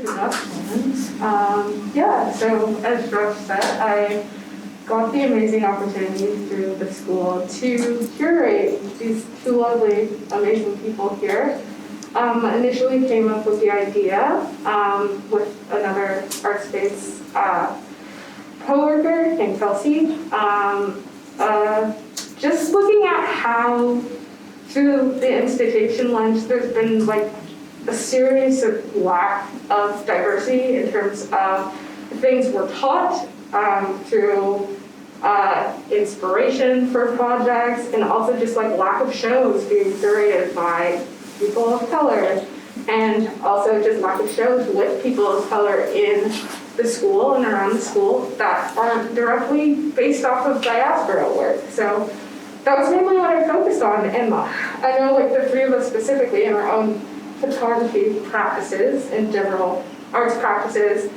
introductions. So as Josh said, I got the amazing opportunity through the school to curate these two lovely, amazing people here. Initially came up with the idea with another art space co-worker named Kelsey. Just looking at how through the institution lens, there's been like a series of lack of diversity in terms of things we're taught through inspiration for projects, and also just like lack of shows being curated by people of color, and also just lack of shows with people of color in the school and around the school that aren't directly based off of diaspora work. So that was mainly what I focused on, and I know like the three of us specifically in our own photography practices and general arts practices,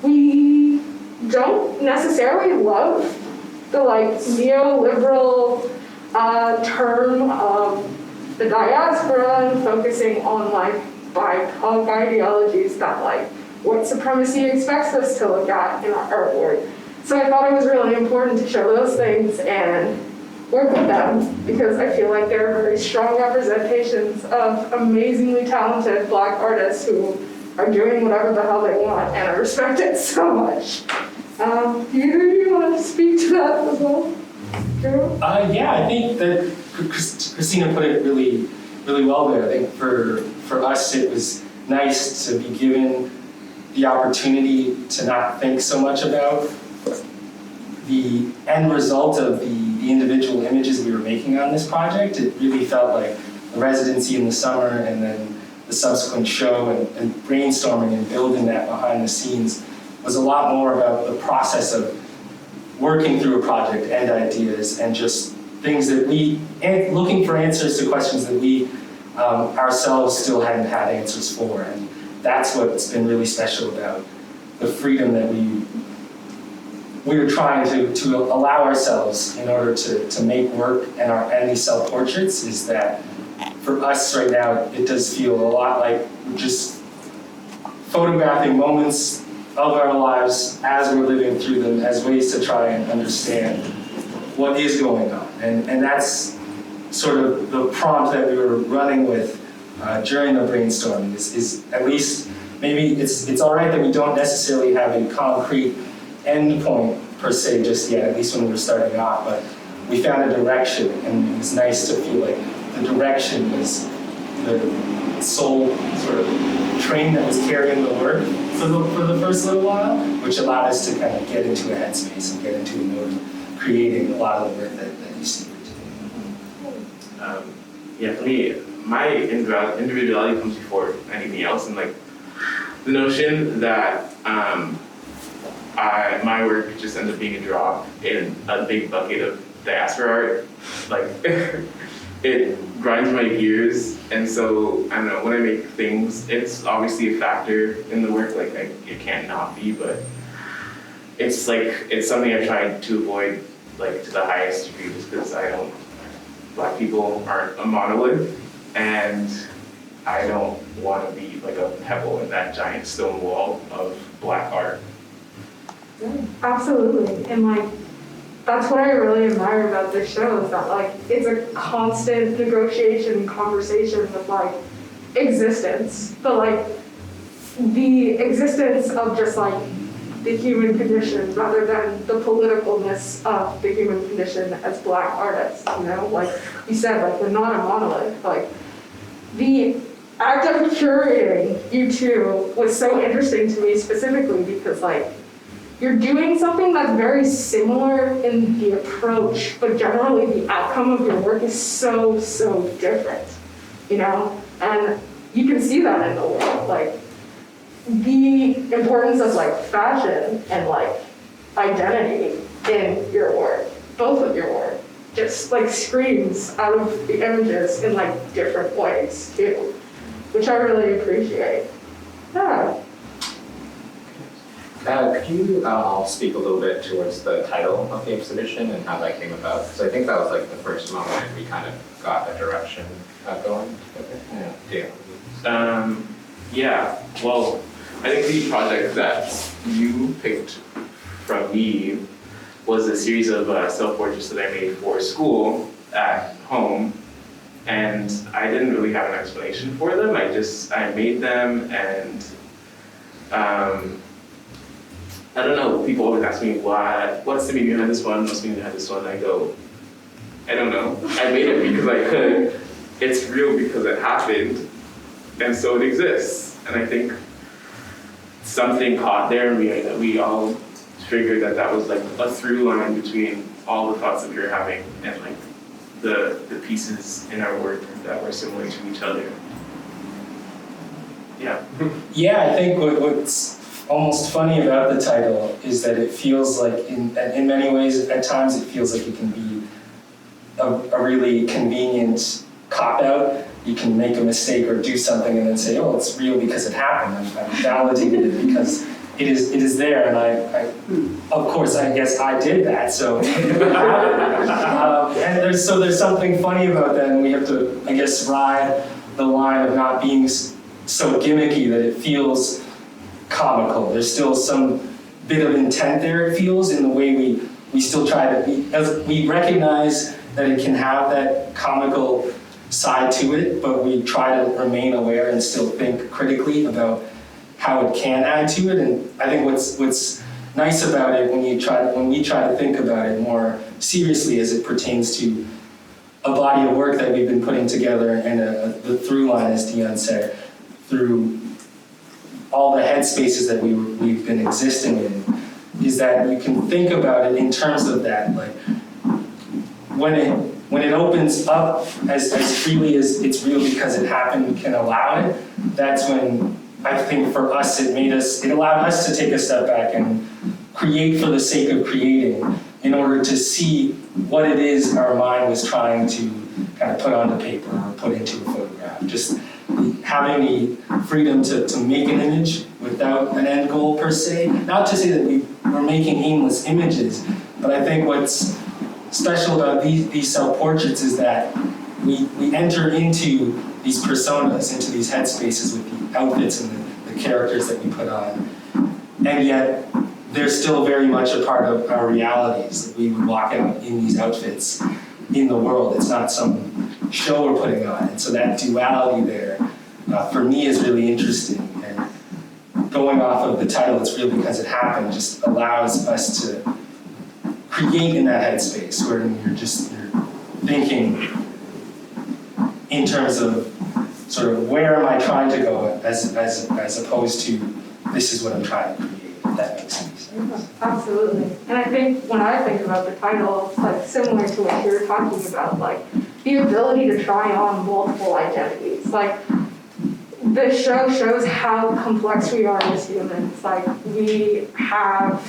we don't necessarily love the like neoliberal term of the diaspora and focusing on like BIPOC ideologies that like white supremacy expects us to look at in our artwork. So I thought it was really important to show those things and work with them, because I feel like they're very strong representations of amazingly talented Black artists who are doing whatever the hell they want, and I respect it so much. Do you want to speak to that as well, Drew? I think that Christina put it really, really well there. I think for us it was nice to be given the opportunity to not think so much about the end result of the individual images we were making on this project. It really felt like the residency in the summer and then the subsequent show and brainstorming and building that behind the scenes was a lot more about the process of working through a project and ideas and just things that and looking for answers to questions that we ourselves still hadn't had answers for. And that's what's been really special about the freedom that we're trying to allow ourselves in order to make work and these self-portraits, is that for us right now, it does feel a lot like we're just photographing moments of our lives as we're living through them, as ways to try and understand what is going on. And that's sort of the prompt that we were running with during the brainstorming, is at least, maybe it's all right that we don't necessarily have a concrete end point per se just yet, at least when we were starting off, but we found a direction, and it was nice to feel like the direction was the sole sort of train that was carrying the work for the first little while, which allowed us to kind of get into a headspace and get into a mode of creating a lot of the work that you see today. For me, my individuality comes before anything else, and like the notion that my work just ends up being a drop in a big bucket of diaspora art, like it grinds my gears. And so I don't know, when I make things, it's obviously a factor in the work, like it can't not be, but it's something I try to avoid like to the highest degree, just because Black people aren't a monolith, and I don't want to be like a pebble in that giant stone wall of Black art. Yeah, absolutely. And like that's what I really admire about this show, is that like it's a constant negotiation, conversation with like existence, but like the existence of just like the human condition rather than the politicalness of the human condition as Black artists. You know, like you said, like we're not a monolith. Like the act of curating you two was so interesting to me specifically because like you're doing something that's very similar in the approach, but generally the outcome of your work is so, so different, you know? And you can see that in the world, like the importance of like fashion and like identity in your work, both of your work, just like screams out of the images in like different ways too, which I really appreciate. Yeah. Could you speak a little bit towards the title of the exhibition and how that came about? Because I think that was like the first moment we kind of got a direction going. Well, I think the project that you picked from me was a series of self-portraits that I made for school at home. And I didn't really have an explanation for them. I made them, and I don't know, people always ask me, what's the meaning behind this one, what's the meaning behind this one? And I go, I don't know. I made it because I could. It's real because it happened, and so it exists. And I think something caught there, and we all figured that was like a through line between all the thoughts that we were having and like the pieces in our work that were similar to each other. Yeah. Yeah, I think what's almost funny about the title is that it feels like, in many ways, at times it feels like it can be a really convenient cop-out. You can make a mistake or do something and then say, oh, it's real because it happened. I'm validated it because it is there, and I of course, I guess I did that, so. And there's something funny about that, and we have to, I guess, ride the line of not being so gimmicky that it feels comical. There's still some bit of intent there, it feels, in the way we still try to, as we recognize that it can have that comical side to it, but we try to remain aware and still think critically about how it can add to it. And I think what's nice about it when we try to think about it more seriously as it pertains to a body of work that we've been putting together, and the through line, as Dion said, through all the headspaces that we've been existing in, is that you can think about it in terms of that, like when it opens up as freely as it's real because it happened, we can allow it. That's when I think for us it allowed us to take a step back and create for the sake of creating, in order to see what it is our mind was trying to kind of put onto paper or put into a photograph. Just having the freedom to make an image without an end goal per se. Not to say that we're making aimless images, but I think what's special about these self-portraits is that we enter into these personas, into these headspaces with the outfits and the characters that we put on, and yet they're still very much a part of our realities, that we would walk out in these outfits in the world. It's not some show we're putting on. And so that duality there, for me, is really interesting. And going off of the title, It's Real Because It Happened, just allows us to create in that headspace where you're thinking in terms of sort of where am I trying to go as opposed to this is what I'm trying to create, if that makes any sense. Absolutely. And I think when I think about the title, it's like similar to what you were talking about, like the ability to try on multiple identities. Like this show shows how complex we are as humans. Like we have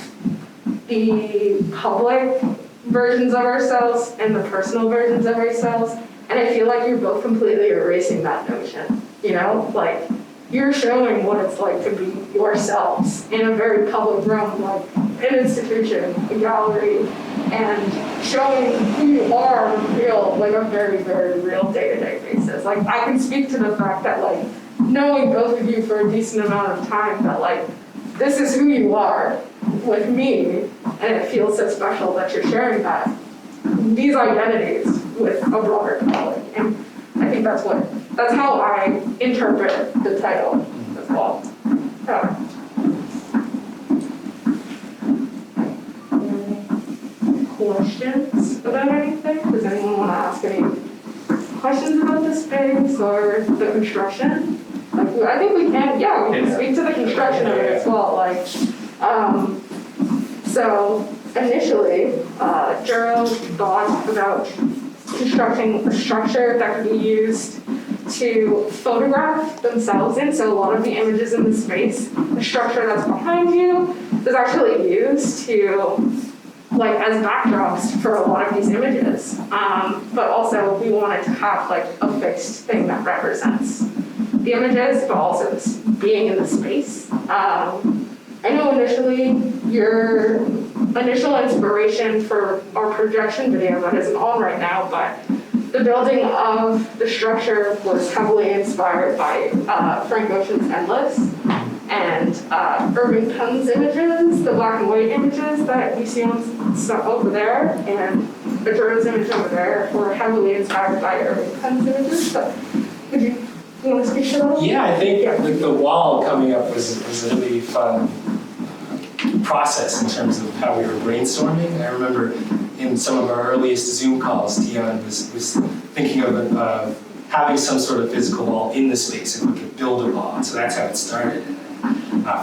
the public versions of ourselves and the personal versions of ourselves. And I feel like you're both completely erasing that notion, you know? Like, you're showing what it's like to be yourselves in a very public realm, like an institution, a gallery, and showing who you are on a real, like a very, very real day-to-day basis. Like, I can speak to the fact that, like, knowing both of you for a decent amount of time, that, like, this is who you are with me, and it feels so special that you're sharing that, these identities with a broader public. And I think that's how I interpret the title as well. Any questions about anything? Does anyone want to ask any questions about the space or the construction? Like, I think we can speak to the construction of it as well. Like, so initially, Juro thought about constructing a structure that could be used to photograph themselves in. So a lot of the images in the space, the structure that's behind you is actually used to, like, as backdrops for a lot of these images. But also we wanted to have like a fixed thing that represents the images, but also being in the space. I know initially your initial inspiration for our projection video that isn't on right now, but the building of the structure was heavily inspired by Frank Ocean's Endless. and Urban Pen's images, the black and white images that you see on stuff over there, and Adura's image over there were heavily inspired by Urban Pen's images. So, you want to speak to that? Yeah, I think like the wall coming up was a really fun process in terms of how we were brainstorming. I remember in some of our earliest Zoom calls, Dion was thinking of having some sort of physical wall in the space, and we could build a wall. And so that's how it started.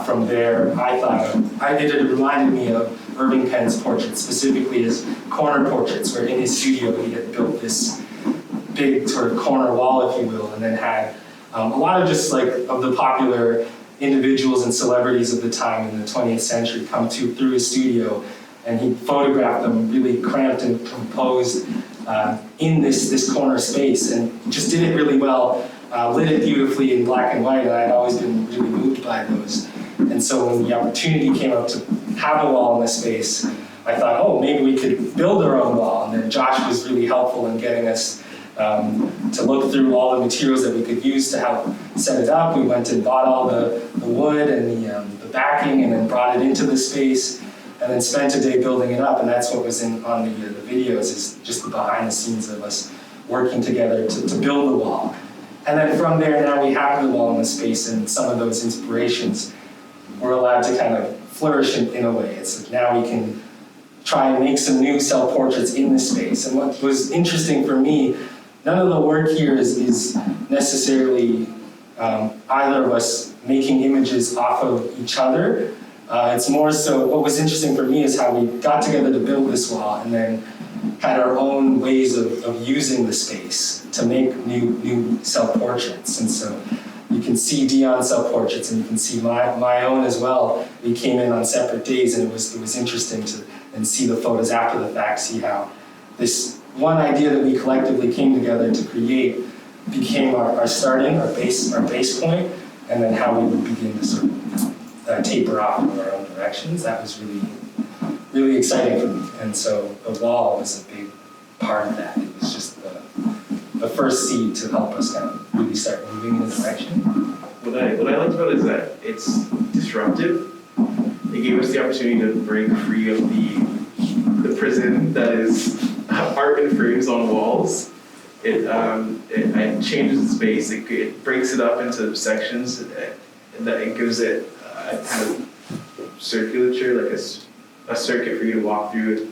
From there, it reminded me of Irving Penn's portraits, specifically his corner portraits, where in his studio he had built this big sort of corner wall, if you will, and then had a lot of just like of the popular individuals and celebrities of the time in the 20th century come through his studio, and he photographed them really cramped and composed in this corner space, and just did it really well, lit it beautifully in black and white, and I'd always been really moved by those. And so when the opportunity came up to have a wall in this space, I thought, oh, maybe we could build our own wall. And then Josh was really helpful in getting us to look through all the materials that we could use to help set it up. We went and bought all the wood and the backing, and then brought it into the space, and then spent a day building it up. And that's what was on the videos, is just the behind the scenes of us working together to build the wall. And then from there, now we have the wall in the space, and some of those inspirations we're allowed to kind of flourish in a way. It's like now we can try and make some new self-portraits in the space. And what was interesting for me, none of the work here is necessarily either of us making images off of each other. It's more so, what was interesting for me is how we got together to build this wall, and then had our own ways of using the space to make new self-portraits. And so you can see Dion's self-portraits, and you can see my own as well. We came in on separate days, and it was interesting to see the photos after the fact, see how this one idea that we collectively came together to create became our base point, and then how we would begin to sort of taper off in our own directions. That was really exciting for me. And so the wall was a big part of that. It was just the first seed to help us kind of really start moving in a direction. What I liked about it is that it's disruptive. It gave us the opportunity to break free of the prison that is art in frames on walls. It changes the space. It breaks it up into sections. That it gives it a kind of circulature, like a circuit for you to walk through.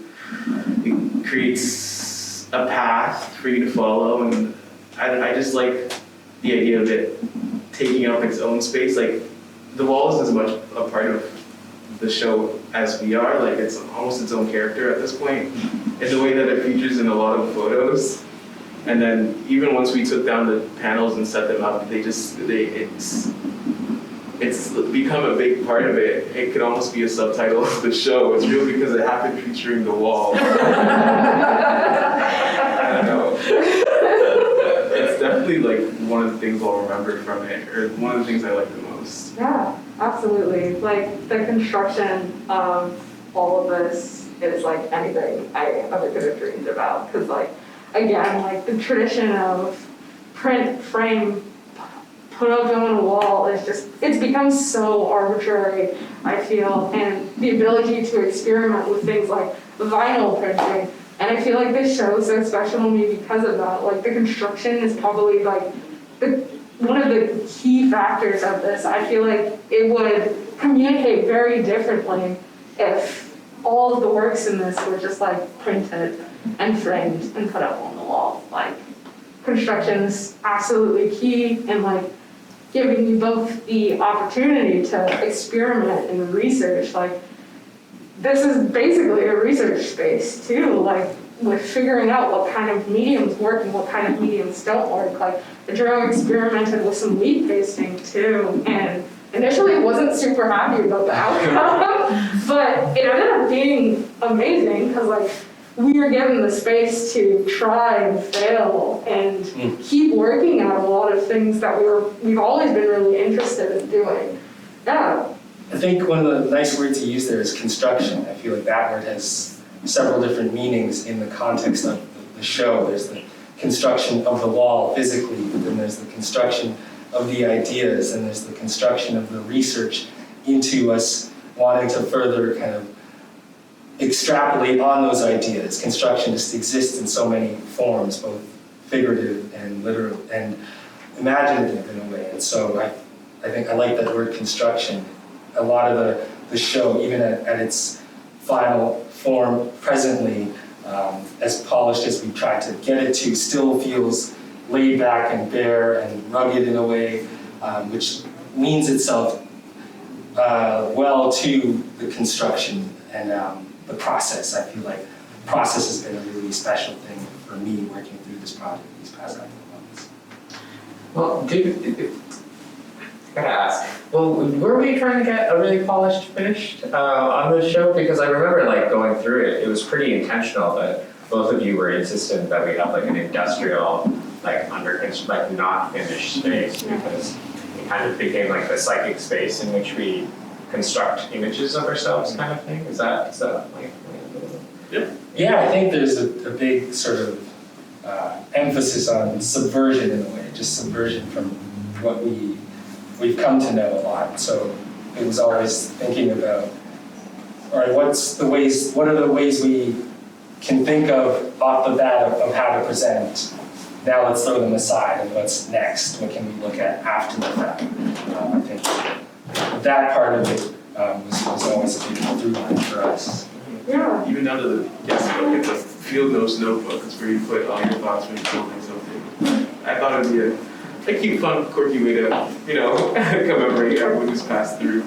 It creates a path for you to follow, and I just like the idea of it taking up its own space. Like the wall is as much a part of the show as we are. Like it's almost its own character at this point, in the way that it features in a lot of photos. And then even once we took down the panels and set them up, it's become a big part of it. It could almost be a subtitle of the show. It's real because it happened featuring the wall. I don't know. It's definitely like one of the things I'll remember from it, or one of the things I like the most. Yeah, absolutely. Like the construction of all of this is like anything I ever could have dreamed about. Because like, again, like the tradition of print, frame, put up on a wall is just, it's become so arbitrary, I feel, and the ability to experiment with things like vinyl printing. And I feel like this show is so special to me because of that. Like the construction is probably like one of the key factors of this. I feel like it would communicate very differently if all of the works in this were just like printed and framed and put up on the wall. Like construction is absolutely key, and like giving you both the opportunity to experiment and research. Like this is basically a research space too, like with figuring out what kind of mediums work and what kind of mediums don't work. Like Adura experimented with some wheat pasting too, and initially wasn't super happy about the outcome, but it ended up being amazing because like we were given the space to try and fail and keep working at a lot of things that we've always been really interested in doing. Yeah. I think one of the nice words you use there is construction. I feel like that word has several different meanings in the context of the show. There's the construction of the wall physically, but then there's the construction of the ideas, and there's the construction of the research into us wanting to further kind of extrapolate on those ideas. Construction just exists in so many forms, both figurative and literal and imaginative in a way. And so I think I like that word construction. A lot of the show, even at its final form presently, as polished as we tried to get it to, still feels laid back and bare and rugged in a way, which leans itself well to the construction and the process. I feel like the process has been a really special thing for me working through this project these past couple of months. Well, I gotta ask. Well, were we trying to get a really polished finish on this show? Because I remember like going through it. It was pretty intentional that both of you were insistent that we have like an industrial, like like not finished space, because it kind of became like the psychic space in which we construct images of ourselves, kind of thing. Is that like? Yep. Yeah, I think there's a big sort of emphasis on subversion in a way, just subversion from what we've come to know a lot. So it was always thinking about, all right, what are the ways we can think of off the bat of how to present? Now let's throw them aside, and what's next? What can we look at after the fact? I think that part of it was always a big through line for us. Yeah. Even down to the desk book, it's a field notes notebook. It's where you put all your thoughts when you're building something. I thought it'd be a cute, fun, quirky way to, commemorate everyone who's passed through.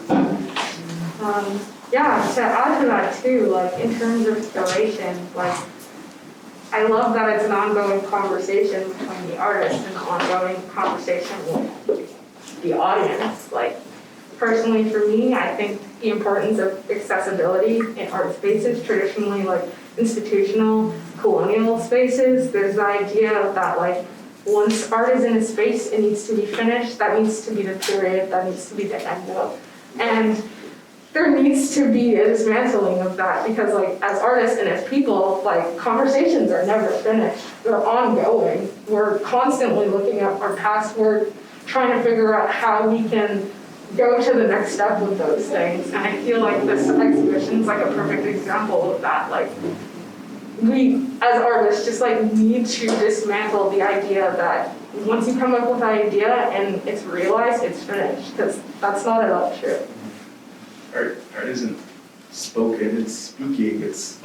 Yeah, to add to that too, like in terms of duration, like I love that it's an ongoing conversation between the artist and an ongoing conversation with the audience. Like personally for me, I think the importance of accessibility in art spaces, traditionally like institutional, colonial spaces, there's the idea that like once art is in a space, it needs to be finished, that needs to be the period, that needs to be the end of. And there needs to be a dismantling of that because like as artists and as people, like conversations are never finished. They're ongoing. We're constantly looking at our past work, trying to figure out how we can go to the next step with those things. And I feel like this exhibition is like a perfect example of that. Like we, as artists, just like need to dismantle the idea that once you come up with an idea and it's realized, it's finished, because that's not at all true. Art isn't spoken, it's speaking. It's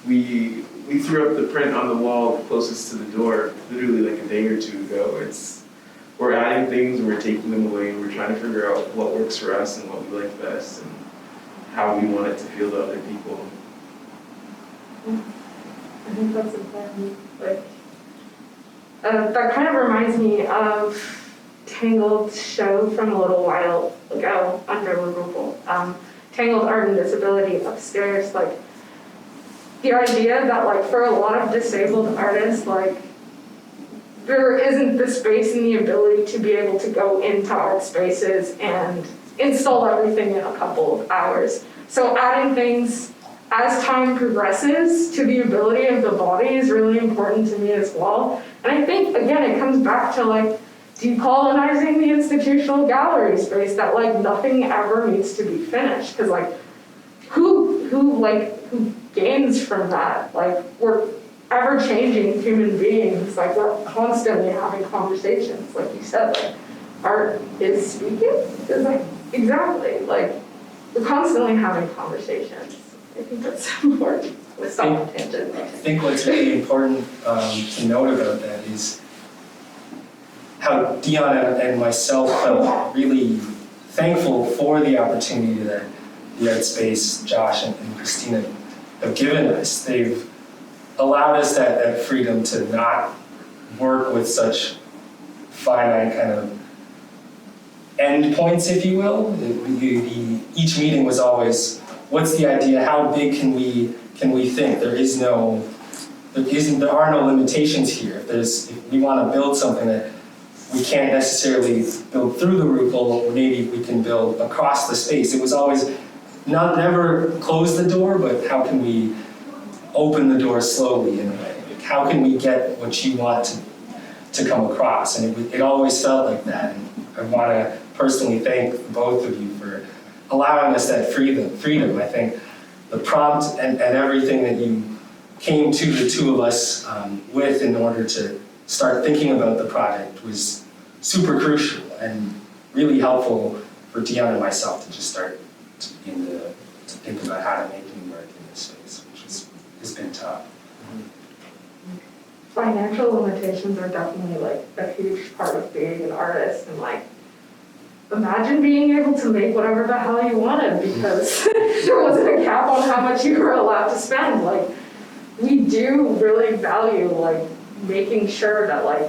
we threw up the print on the wall closest to the door literally like a day or two ago. We're adding things and we're taking them away and we're trying to figure out what works for us and what we like best and how we want it to feel to other people. I think that's important. Like that kind of reminds me of Tangled's show from a little while ago under removal. Tangled Art and Disability upstairs. Like the idea that like for a lot of disabled artists, like there isn't the space and the ability to be able to go into art spaces and install everything in a couple of hours. So adding things as time progresses to the ability of the body is really important to me as well. And I think, again, it comes back to like decolonizing the institutional gallery space, that like nothing ever needs to be finished. Because like who gains from that? Like we're ever-changing human beings, like we're constantly having conversations, like you said, like art is speaking. It's like exactly, like we're constantly having conversations. I think that's important. With some tangent. I think what's really important to note about that is how Dion and myself felt really thankful for the opportunity that the art space, Josh and Christina have given us. They've allowed us that freedom to not work with such finite kind of endpoints, if you will. Each meeting was always, what's the idea? How big can we think? There are no limitations here. If we want to build something that we can't necessarily build through the roof, or maybe we can build across the space. It was always never close the door, but how can we open the door slowly in a way? Like how can we get what you want to come across? And it always felt like that. And I want to personally thank both of you for allowing us that freedom. I think the prompt and everything that you came to the two of us with in order to start thinking about the project was super crucial and really helpful for Dion and myself to just start to think about how to make new work in this space, which has been tough. Financial limitations are definitely like a huge part of being an artist, and like imagine being able to make whatever the hell you wanted because there wasn't a cap on how much you were allowed to spend. Like we do really value like making sure that like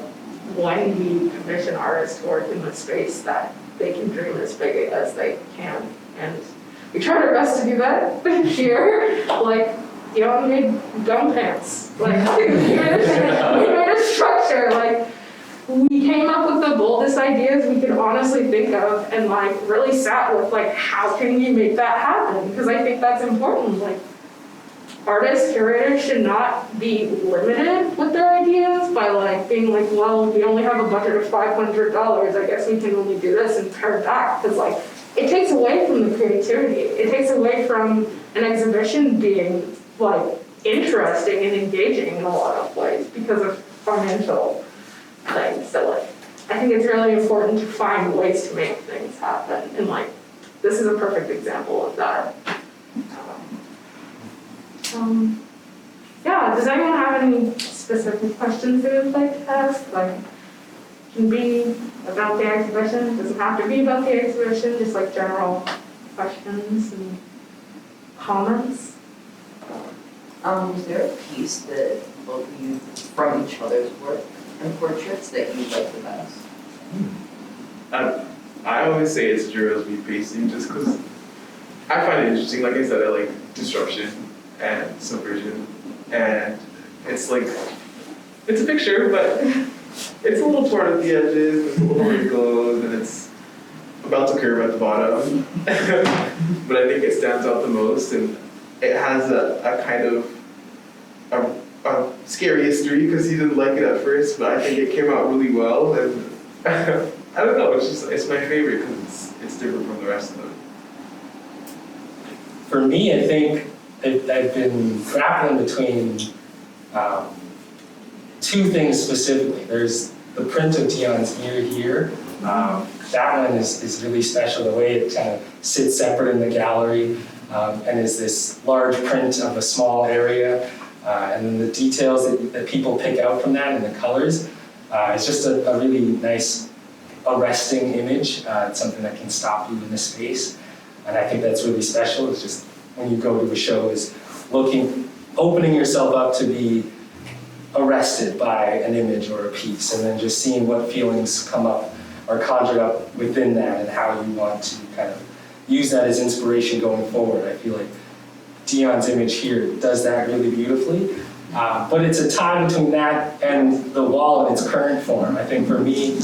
when we commission artists to work in the space that they can dream as big as they can, and we tried our best to do that here. Like Dion made gum pants. Like we made a structure. Like we came up with the boldest ideas we could honestly think of, and like really sat with like how can you make that happen? Because I think that's important. Like artists, curators should not be limited with their ideas by like being like, well, we only have a budget of $500. I guess we can only do this and pare it back. Because like it takes away from the creativity. It takes away from an exhibition being like interesting and engaging in a lot of ways because of financial things. So like I think it's really important to find ways to make things happen, and like this is a perfect example of that. Yeah, does anyone have any specific questions they would like to ask? Like, it can be about the exhibition, it doesn't have to be about the exhibition, just like general questions and comments. Was there a piece that both of you, from each other's work and portraits, that you like the best? I always say it's Jero's repacing just because I find it interesting. Like I said, I like disruption and subversion, and it's like, it's a picture, but it's a little torn at the edges, it's a little wrinkled, and it's about to curve at the bottom. But I think it stands out the most, and it has a kind of a scary history because he didn't like it at first, but I think it came out really well, and I don't know, it's my favorite because it's different from the rest of them. For me, I think I've been grappling between two things specifically. There's the print of Dion's ear here. That one is really special, the way it kind of sits separate in the gallery and is this large print of a small area. And then the details that people pick out from that and the colors. It's just a really nice arresting image. It's something that can stop you in the space. And I think that's really special. It's just when you go to a show is opening yourself up to be arrested by an image or a piece, and then just seeing what feelings come up or conjured up within that and how you want to kind of use that as inspiration going forward. I feel like Dion's image here does that really beautifully. But it's a tie between that and the wall in its current form. I think for me,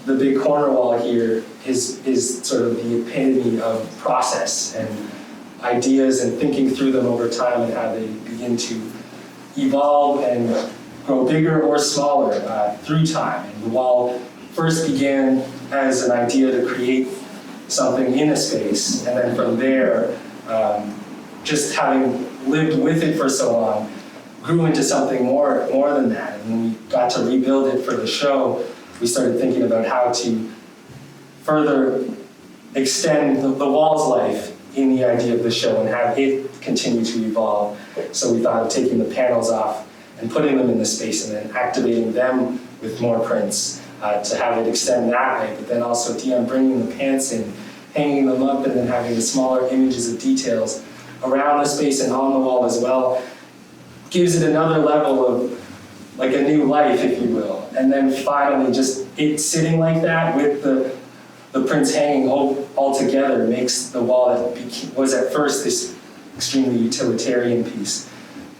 the big corner wall here is sort of the epitome of process and ideas and thinking through them over time and how they begin to evolve and grow bigger or smaller through time. And the wall first began as an idea to create something in a space, and then from there, just having lived with it for so long, grew into something more than that. And when we got to rebuild it for the show, we started thinking about how to further extend the wall's life in the idea of the show and have it continue to evolve. So we thought of taking the panels off and putting them in the space and then activating them with more prints to have it extend that way, but then also Dion bringing the pants in, hanging them up, and then having the smaller images of details around the space and on the wall as well, gives it another level of like a new life, if you will. And then finally just it sitting like that with the prints hanging all together makes the wall that was at first this extremely utilitarian piece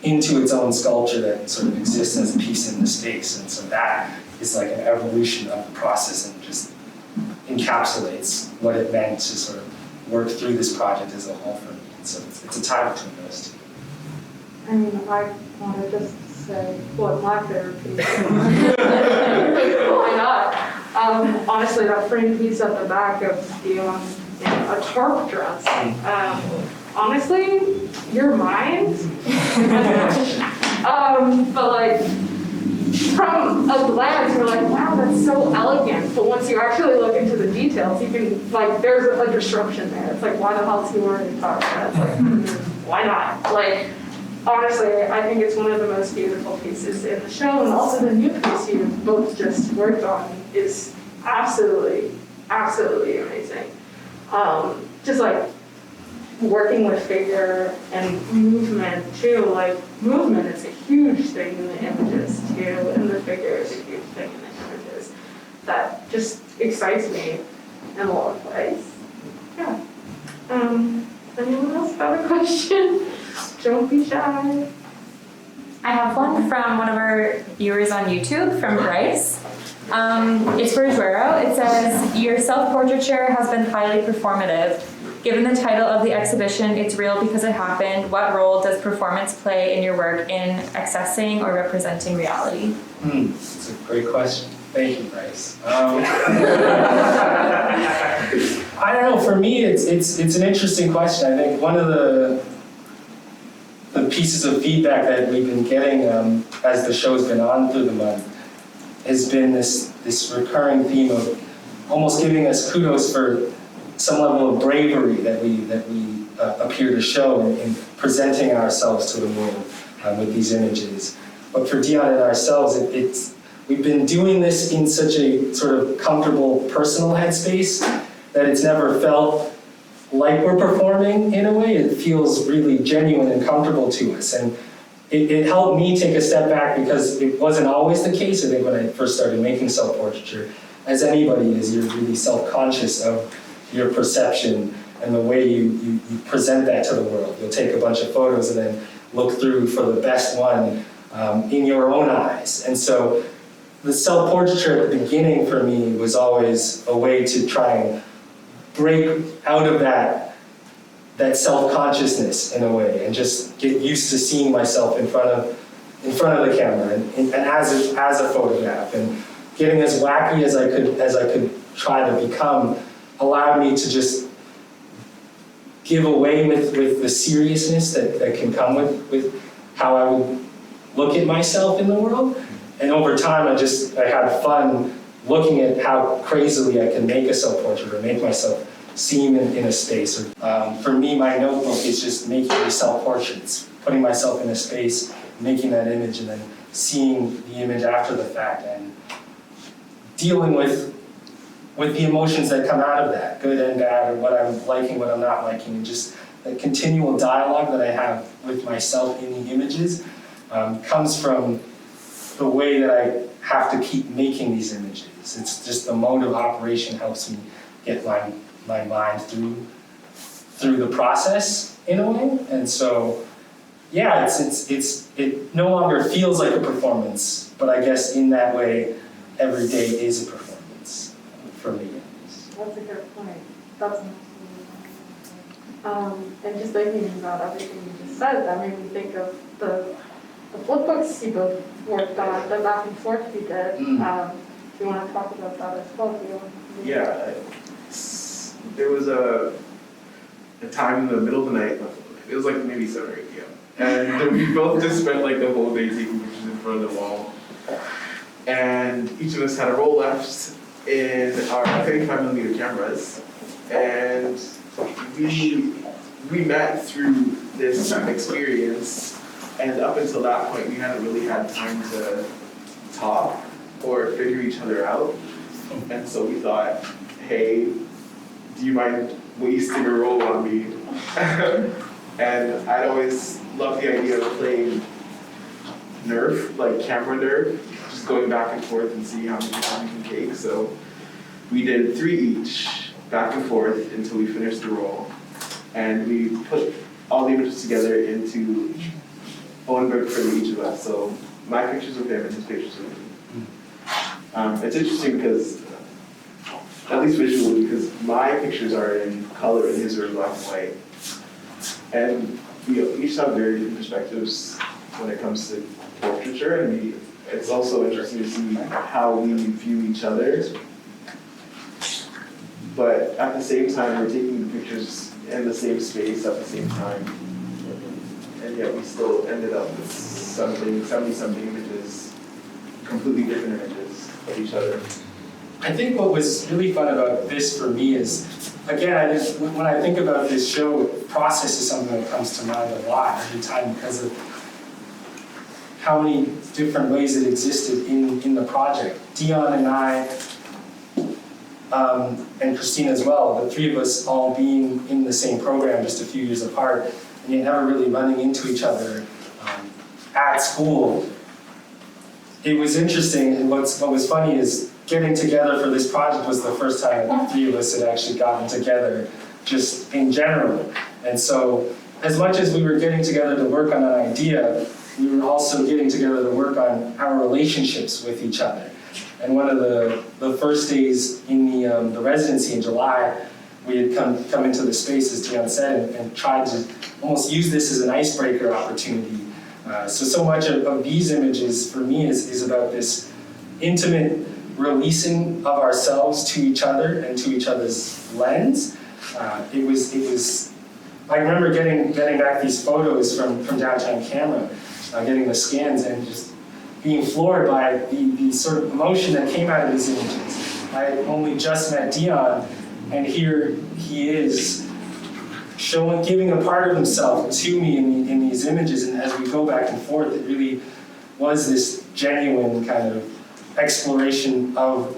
into its own sculpture that sort of exists as a piece in the space. And so that is like an evolution of the process and just encapsulates what it meant to sort of work through this project as a whole for me. And so it's a tie between those two. I mean, I want to just say what my favorite piece is. Why not? honestly, that frame piece at the back of being on a tarp dress, honestly, your mind. But like, from a glance, you're like, wow, that's so elegant. But once you actually look into the details, you can, like, there's a disruption there. It's like, why the hell is he wearing a tarp dress? Like, why not? Like, honestly, I think it's one of the most beautiful pieces in the show, and also the new piece you both just worked on is absolutely, absolutely amazing. Just like working with figure and movement too, like movement is a huge thing in the images too, and the figure is a huge thing in the images. That just excites me in a lot of ways. Yeah. Anyone else have a question? Don't be shy. I have one from one of our viewers on YouTube, from Bryce. It's for Juero. It says, your self-portraiture has been highly performative. Given the title of the exhibition, It's Real Because It Happened, what role does performance play in your work in accessing or representing reality? That's a great question. Thank you, Bryce. I don't know, for me, it's an interesting question. I think one of the pieces of feedback that we've been getting as the show's been on through the month has been this recurring theme of almost giving us kudos for some level of bravery that we appear to show in presenting ourselves to the world with these images. But for Dion and ourselves, we've been doing this in such a sort of comfortable personal headspace that it's never felt like we're performing in a way. It feels really genuine and comfortable to us. And it helped me take a step back because it wasn't always the case. I think when I first started making self-portraiture, as anybody is, you're really self-conscious of your perception and the way you present that to the world. You'll take a bunch of photos and then look through for the best one in your own eyes. And so the self-portraiture at the beginning for me was always a way to try and break out of that self-consciousness in a way and just get used to seeing myself in front of the camera and as a photograph, and getting as wacky as I could try to become allowed me to just give away with the seriousness that can come with how I would look at myself in the world. And over time, I had fun looking at how crazily I can make a self-portrait or make myself seem in a space. For me, my notebook is just making these self-portraits, putting myself in a space, making that image, and then seeing the image after the fact and dealing with the emotions that come out of that, good and bad, or what I'm liking, what I'm not liking, and just the continual dialogue that I have with myself in the images comes from the way that I have to keep making these images. It's just the mode of operation helps me get my mind through the process in a way. And so, yeah, it no longer feels like a performance, but I guess in that way, every day is a performance for me. That's a good point. That's an absolute and just thinking about everything you just said, that made me think of the flip books you both worked on, the back and forth you did. Do you want to talk about that as well? Yeah, there was a time in the middle of the night, it was like maybe 7 or 8 p.m. And we both just spent like the whole day taking pictures in front of the wall. And each of us had a roll left in our 35mm cameras. And we met through this experience. And up until that point, we hadn't really had time to talk or figure each other out. And so we thought, hey, do you mind wasting a roll on me? And I'd always loved the idea of playing Nerf, like camera Nerf, just going back and forth and seeing how many times we can take. So we did 3 each, back and forth, until we finished the roll. And we put all the images together into one book for each of us. So my pictures of him and his pictures of me. It's interesting because, at least visually, because my pictures are in color and his are in black and white. And we each have very different perspectives when it comes to portraiture, and it's also interesting to see how we view each other but at the same time, we're taking the pictures in the same space at the same time. And yet we still ended up with 70-something images, completely different images of each other. I think what was really fun about this for me is, again, when I think about this show, process is something that comes to mind a lot every time because of how many different ways it existed in the project. Dion and I, and Christina as well, the three of us all being in the same program just a few years apart, and yet never really running into each other at school. It was interesting, and what was funny is getting together for this project was the first time that the three of us had actually gotten together just in general. And so as much as we were getting together to work on an idea, we were also getting together to work on our relationships with each other. And one of the first days in the residency in July, we had come into the space, as Dion said, and tried to almost use this as an icebreaker opportunity. So much of these images for me is about this intimate releasing of ourselves to each other and to each other's lens. It was. I remember getting back these photos from downtown camera, getting the scans and just being floored by the sort of emotion that came out of these images. I had only just met Dion, and here he is giving a part of himself to me in these images. And as we go back and forth, it really was this genuine kind of exploration of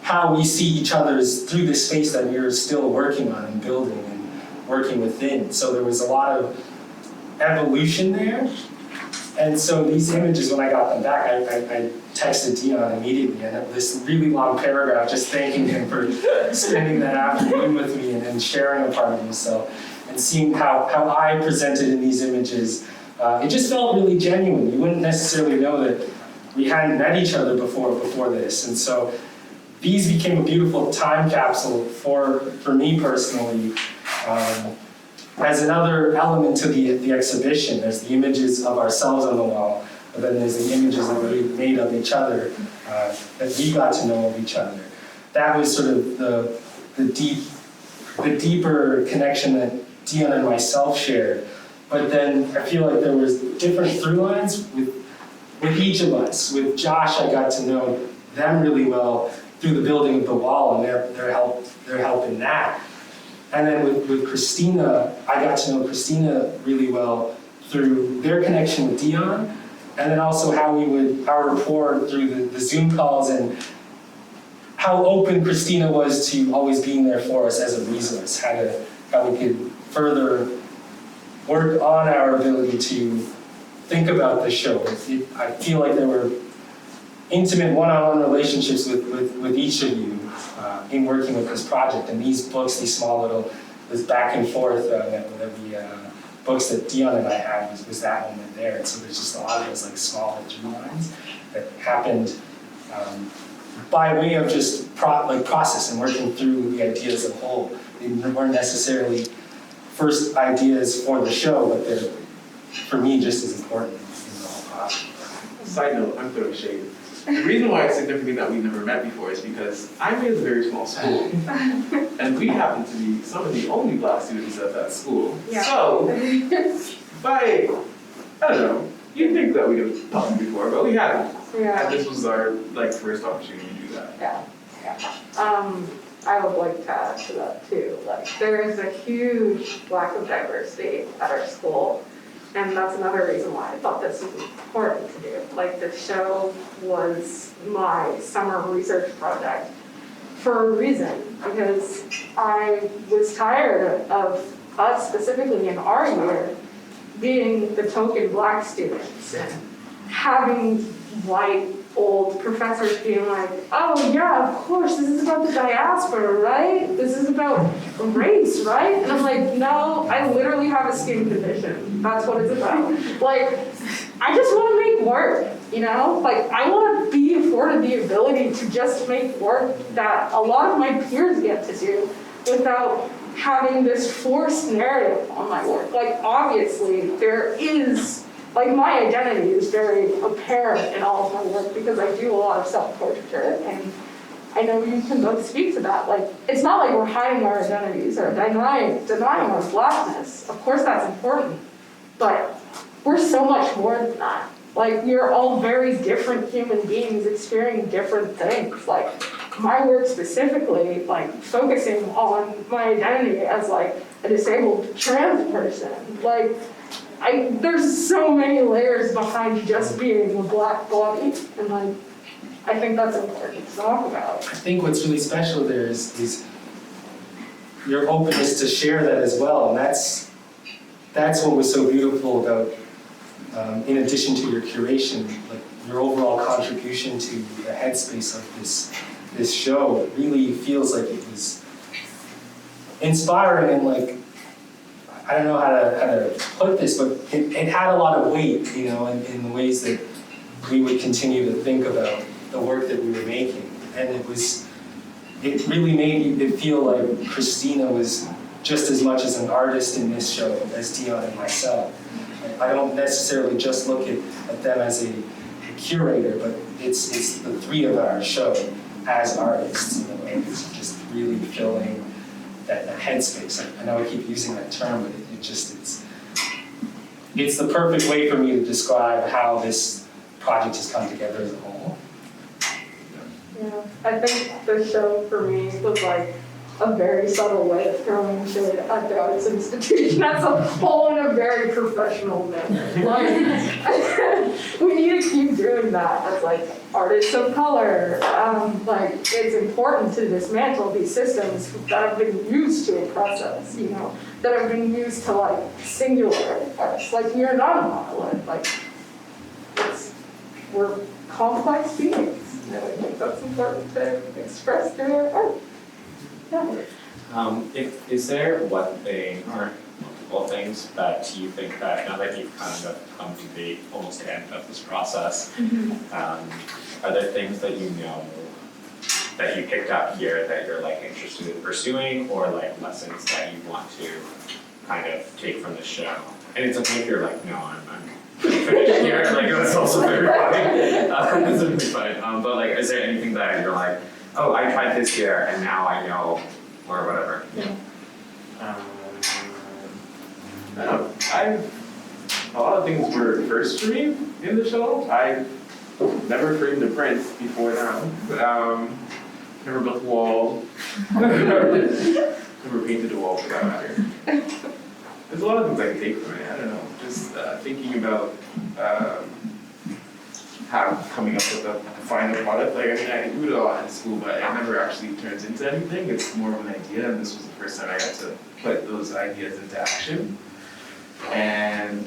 how we see each other through this space that we are still working on and building and working within. So there was a lot of evolution there. And so these images, when I got them back, I texted Dion immediately and had this really long paragraph just thanking him for spending that afternoon with me and sharing a part of himself and seeing how I presented in these images. It just felt really genuine. You wouldn't necessarily know that we hadn't met each other before this. And so these became a beautiful time capsule for me personally. As another element to the exhibition, there's the images of ourselves on the wall, but then there's the images that we made of each other, that we got to know of each other. That was sort of the deeper connection that Dion and myself shared. But then I feel like there was different through lines with each of us. With Josh, I got to know them really well through the building of the wall and their help in that. And then with Christina, I got to know Christina really well through their connection with Dion, and then also our rapport through the Zoom calls and how open Christina was to always being there for us as a resource, how we could further work on our ability to think about the show. I feel like there were intimate one-on-one relationships with each of you in working with this project. And these books, these small little, this back and forth, books that Dion and I had was that moment there. And so there's just a lot of those like small through lines that happened by way of just process and working through the ideas as a whole. They weren't necessarily first ideas for the show, but they're, for me, just as important in the whole process. Side note, I'm throwing shade. The reason why it's significant that we never met before is because I'm in a very small school, and we happen to be some of the only Black students at that school. Yeah. So, I don't know, you'd think that we'd have talked before, but we hadn't. Yeah. And this was our first opportunity to do that. Yeah. I would like to add to that too. Like, there is a huge lack of diversity at our school, and that's another reason why I thought this was important to do. Like, the show was my summer research project for a reason, because I was tired of us specifically in our year being the token Black students and having white old professors being like, oh yeah, of course, this is about the diaspora, right? This is about race, right? And I'm like, no, I literally have a skin condition. That's what it's about. Like, I just want to make work, you know? Like, I want to be afforded the ability to just make work that a lot of my peers get to do without having this forced narrative on my work. Like, obviously, there is, like, my identity is very apparent in all of my work because I do a lot of self-portraiture, and I know you can both speak to that. Like, it's not like we're hiding our identities or denying our blackness. Of course that's important, but we're so much more than that. Like, we're all very different human beings experiencing different things. Like, my work specifically, like, focusing on my identity as, like, a disabled trans person. Like, there's so many layers behind just being a black body, and, like, I think that's important to talk about. I think what's really special there is your openness to share that as well, and that's what was so beautiful about, in addition to your curation, like your overall contribution to the headspace of this show. It really feels like it was inspiring and like, I don't know how to put this, but it had a lot of weight, you know, in the ways that we would continue to think about the work that we were making. And it really made it feel like Christina was just as much as an artist in this show as Dion and myself. I don't necessarily just look at them as a curator, but it's the three of our show as artists, you know, and it's just really filling that headspace. I know I keep using that term, but it's the perfect way for me to describe how this project has come together as a whole. Yeah, I think the show for me was like a very subtle way of throwing shade at the arts institution as a whole in a very professional manner. Like, we need to keep doing that as like artists of color. Like, it's important to dismantle these systems that have been used to oppress us, you know, that have been used to like singular us. Like, we are not a monolith. Like, we're complex beings. And I think that's important to express through our art. Yeah. Is there one thing or multiple things that you think that now that you've kind of come to the almost end of this process, are there things that you know that you picked up here that you're like interested in pursuing, or like lessons that you want to kind of take from the show? And it's okay if you're like, no, I'm finished here. Like, that's also very funny. That's really fun. But like, is there anything that you're like, oh, I tried this here and now I know, or whatever? Yeah. I don't know. A lot of things were first for me in the show. I never framed a print before now. Never built a wall. Never painted a wall for that matter. There's a lot of things I can take from it. I don't know. Just thinking about how coming up with a final product. Like, I mean, I do it a lot in school, but it never actually turns into anything. It's more of an idea, and this was the first time I got to put those ideas into action. And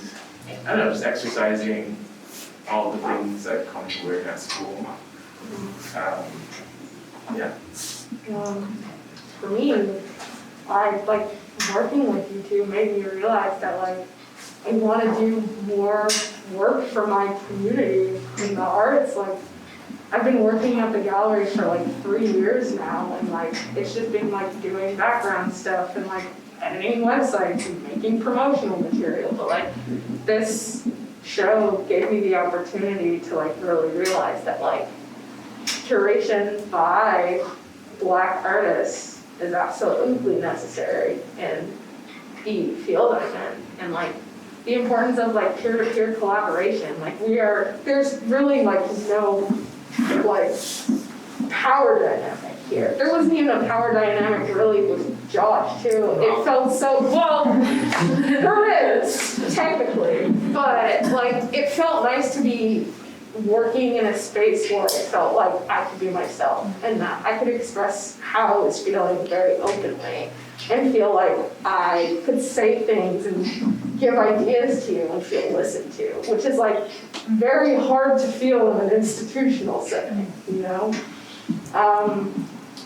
I don't know, just exercising all the things that come to learn at school. Yeah. For me, I like working with you two made me realize that like I want to do more work for my community in the arts. Like, I've been working at the gallery for like 3 years now, and like it's just been like doing background stuff and like editing websites and making promotional material. But like this show gave me the opportunity to like really realize that like curation by Black artists is absolutely necessary in the field I'm in, and like the importance of like peer-to-peer collaboration. Like, there's really like no like power dynamic here. There wasn't even a power dynamic really with Josh too. It felt so, well, there is technically, but like it felt nice to be working in a space where it felt like I could be myself and that I could express how I was feeling very openly and feel like I could say things and give ideas to you and feel listened to, which is like very hard to feel in an institutional setting, you know?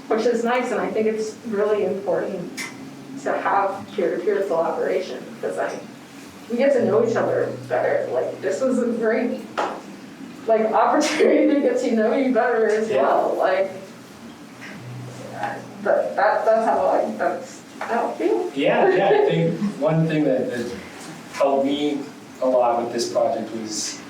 Which is nice, and I think it's really important to have peer-to-peer collaboration because we get to know each other better. Like, this was a great like opportunity to get to know you better as well. Like, that's how I feel. Yeah, I think one thing that helped me a lot with this project was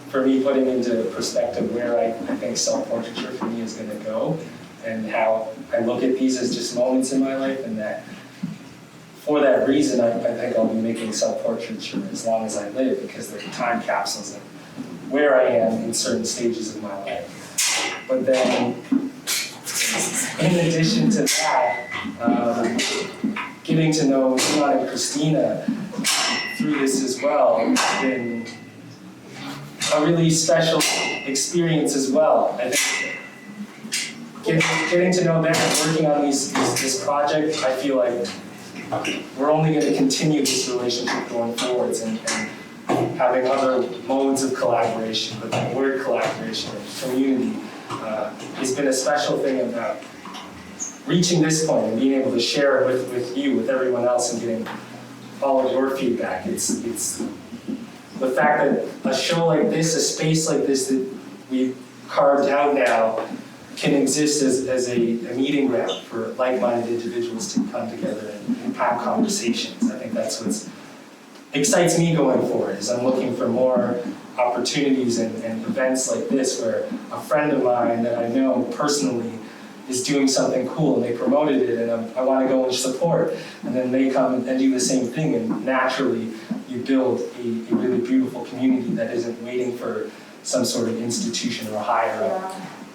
for me putting into perspective where I think self-portraiture for me is going to go, and how I look at these as just moments in my life, and that for that reason I think I'll be making self-portraiture as long as I live, because they're time capsules of where I am in certain stages of my life. But then, in addition to that, getting to know Sean and Christina through this as well has been a really special experience as well. I think getting to know them and working on this project, I feel like we're only going to continue this relationship going forwards, and having other modes of collaboration, but the word collaboration and community has been a special thing about reaching this point and being able to share it with you, with everyone else, and getting all of your feedback. It's the fact that a show like this, a space like this that we've carved out now, can exist as a meeting ground for like-minded individuals to come together and have conversations. I think that's what excites me going forward, is I'm looking for more opportunities and events like this where a friend of mine that I know personally is doing something cool and they promoted it, and I want to go and support, and then they come and do the same thing, and naturally you build a really beautiful community that isn't waiting for some sort of institution or higher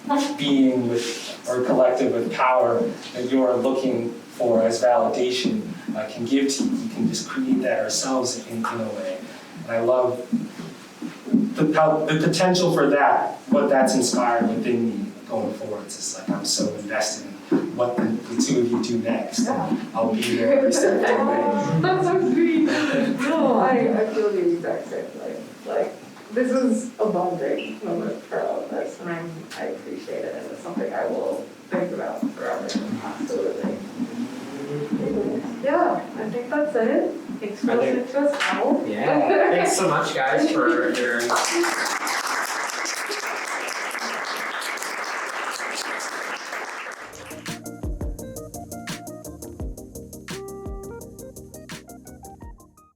up being with or collective with power that you're looking for as validation can give to you. We can just create that ourselves in a way. And I love the potential for that, what that's inspired within me going forward. It's just like I'm so invested in what the two of you do next. And I'll be there every step of the way. That's so sweet. No, I feel the exact same way. Like, this is a bonding moment for all of us, and I appreciate it, and it's something I will think about forever. Absolutely. Yeah, I think that's it. Thanks for listening to us now. Yeah, thanks so much guys for your